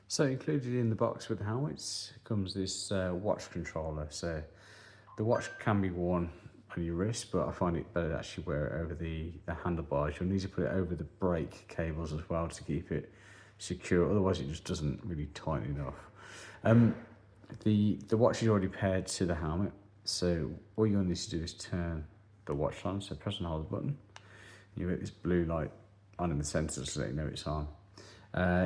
So included in the box with the helmets comes this watch controller. So the watch can be worn on your wrist, but I find it better to actually wear it over the handlebars. You'll need to put it over the brake cables as well to keep it secure, otherwise it just doesn't really tighten enough. The watch is already paired to the helmet, so all you'll need to do is turn the watch on. So press and hold the button. You get this blue light on in the centre so that you know it's on.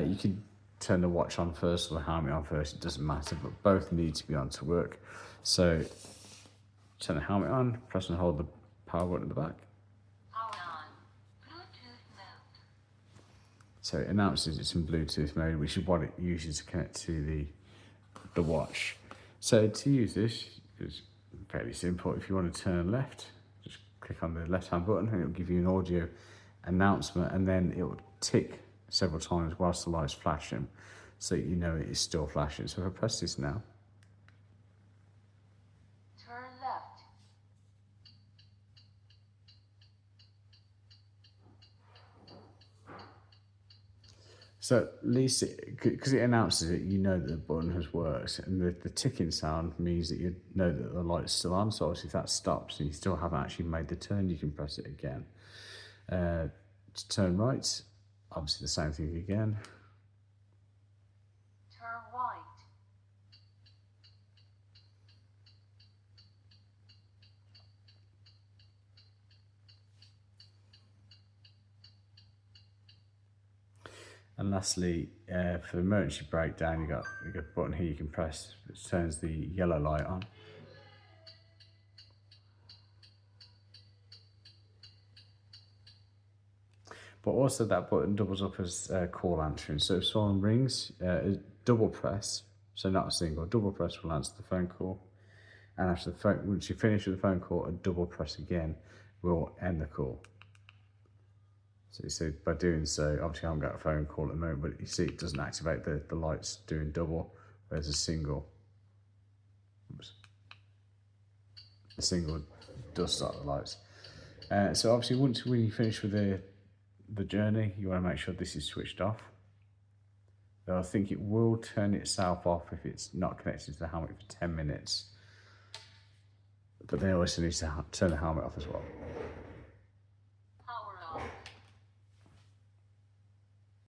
You can turn the watch on first or the helmet on first, it doesn't matter, but both need to be on to work. So turn the helmet on, press and hold the power button at the back. Power on. Bluetooth mode. So it announces it's in Bluetooth mode, which is what it uses to connect to the watch. So to use this, it's fairly simple. If you want to turn left, just click on the left-hand button and it'll give you an audio announcement, and then it will tick several times whilst the light's flashing, so you know it is still flashing. So if I press this now, Turn left. so at least because it announces it, you know that the button has worked, and the ticking sound means that you know that the light's still on. So obviously if that stops and you still haven't actually made the turn, you can press it again. To turn right, obviously the same thing again. Turn right. And lastly, for the emergency breakdown, you got a button here you can press, which turns the yellow light on. But also that button doubles up as call answering. So if someone rings, double press, so not a single, double press will answer the phone call. And after the phone, once you finish with the phone call, a double press again will end the call. So by doing so, obviously I haven't got a phone call at the moment, but you see it doesn't activate the lights doing double, whereas a single does start the lights. So obviously once we finish with the journey, you want to make sure this is switched off. Though I think it will turn itself off if it's not connected to the helmet for 10 minutes. But then also needs to turn the helmet off as well.